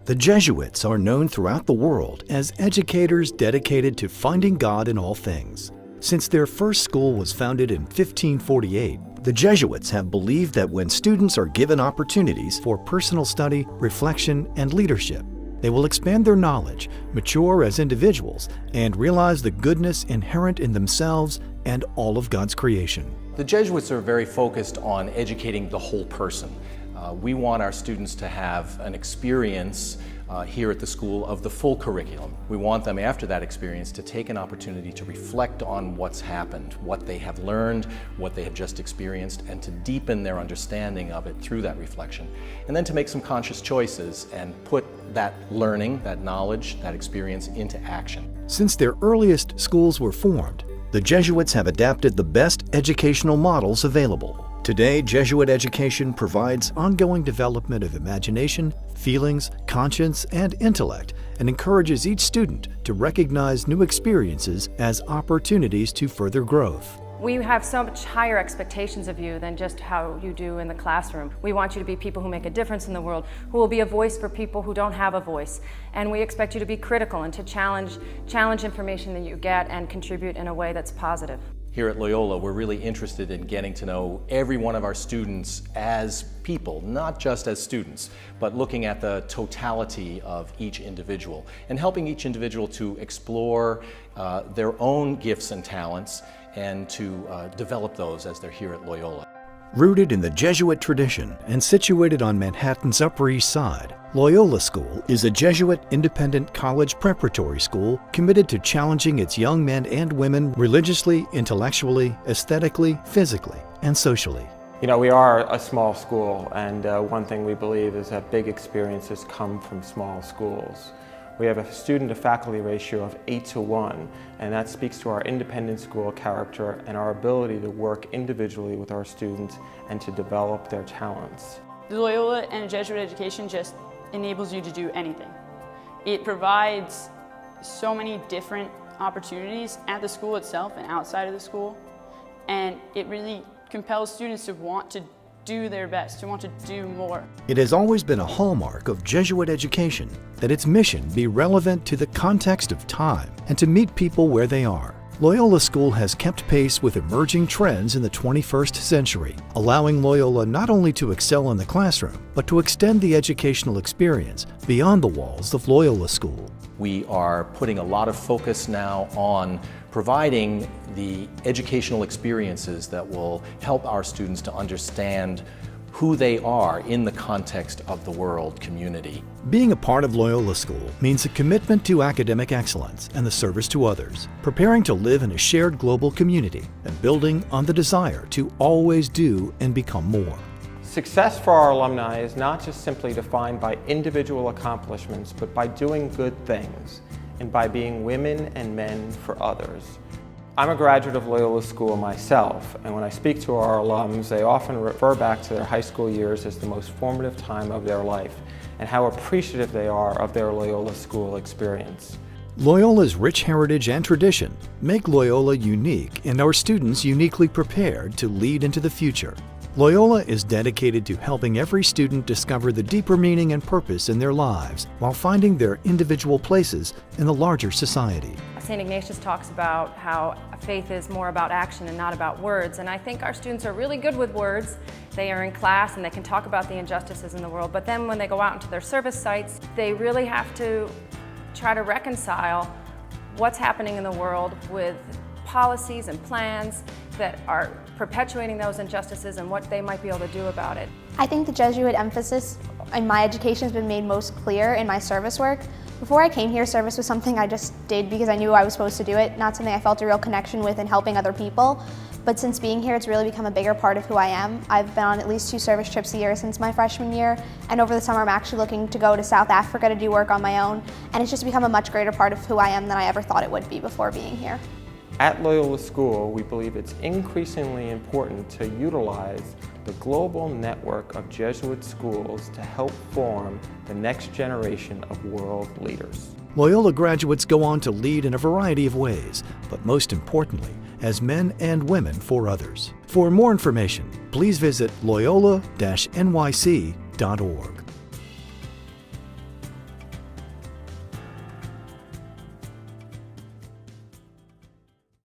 The Jesuits are known throughout the world as educators dedicated to finding God in all things. Since their first school was founded in 1548, the Jesuits have believed that when students are given opportunities for personal study, reflection, and leadership, they will expand their knowledge, mature as individuals, and realize the goodness inherent in themselves and all of God's creation. The Jesuits are very focused on educating the whole person. We want our students to have an experience here at the school of the full curriculum. We want them after that experience to take an opportunity to reflect on what's happened, what they have learned, what they have just experienced, and to deepen their understanding of it through that reflection. And then to make some conscious choices and put that learning, that knowledge, that experience into action. Since their earliest schools were formed, the Jesuits have adapted the best educational models available. Today, Jesuit education provides ongoing development of imagination, feelings, conscience, and intellect, and encourages each student to recognize new experiences as opportunities to further growth. We have so much higher expectations of you than just how you do in the classroom. We want you to be people who make a difference in the world, who will be a voice for people who don't have a voice. And we expect you to be critical and to challenge information that you get and contribute in a way that's positive. Here at Loyola, we're really interested in getting to know every one of our students as people, not just as students, but looking at the totality of each individual and helping each individual to explore their own gifts and talents and to develop those as they're here at Loyola. Rooted in the Jesuit tradition and situated on Manhattan's Upper East Side, Loyola School is a Jesuit independent college preparatory school committed to challenging its young men and women religiously, intellectually, aesthetically, physically, and socially. You know, we are a small school, and one thing we believe is that big experiences come from small schools. We have a student-to-faculty ratio of 8:1, and that speaks to our independent school character and our ability to work individually with our students and to develop their talents. The Loyola and Jesuit education just enables you to do anything. It provides so many different opportunities at the school itself and outside of the school, and it really compels students to want to do their best, to want to do more. It has always been a hallmark of Jesuit education that its mission be relevant to the context of time and to meet people where they are. Loyola School has kept pace with emerging trends in the 21st century, allowing Loyola not only to excel in the classroom, but to extend the educational experience beyond the walls of Loyola School. We are putting a lot of focus now on providing the educational experiences that will help our students to understand who they are in the context of the world community. Being a part of Loyola School means a commitment to academic excellence and the service to others, preparing to live in a shared global community, and building on the desire to always do and become more. Success for our alumni is not just simply defined by individual accomplishments, but by doing good things and by being women and men for others. I'm a graduate of Loyola School myself, and when I speak to our alums, they often refer back to their high school years as the most formative time of their life and how appreciative they are of their Loyola School experience. Loyola's rich heritage and tradition make Loyola unique and our students uniquely prepared to lead into the future. Loyola is dedicated to helping every student discover the deeper meaning and purpose in their lives while finding their individual places in the larger society. St. Ignatius talks about how faith is more about action and not about words, and I think our students are really good with words. They are in class and they can talk about the injustices in the world, but then when they go out into their service sites, they really have to try to reconcile what's happening in the world with policies and plans that are perpetuating those injustices and what they might be able to do about it. I think the Jesuit emphasis in my education has been made most clear in my service work. Before I came here, service was something I just did because I knew I was supposed to do it, not something I felt a real connection with in helping other people. But since being here, it's really become a bigger part of who I am. I've been on at least 2 service trips a year since my freshman year, and over the summer I'm actually looking to go to South Africa to do work on my own, and it's just become a much greater part of who I am than I ever thought it would be before being here. At Loyola School, we believe it's increasingly important to utilize the global network of Jesuit schools to help form the next generation of world leaders. Loyola graduates go on to lead in a variety of ways, but most importantly, as men and women for others. For more information, please visit loyola-nyc.org.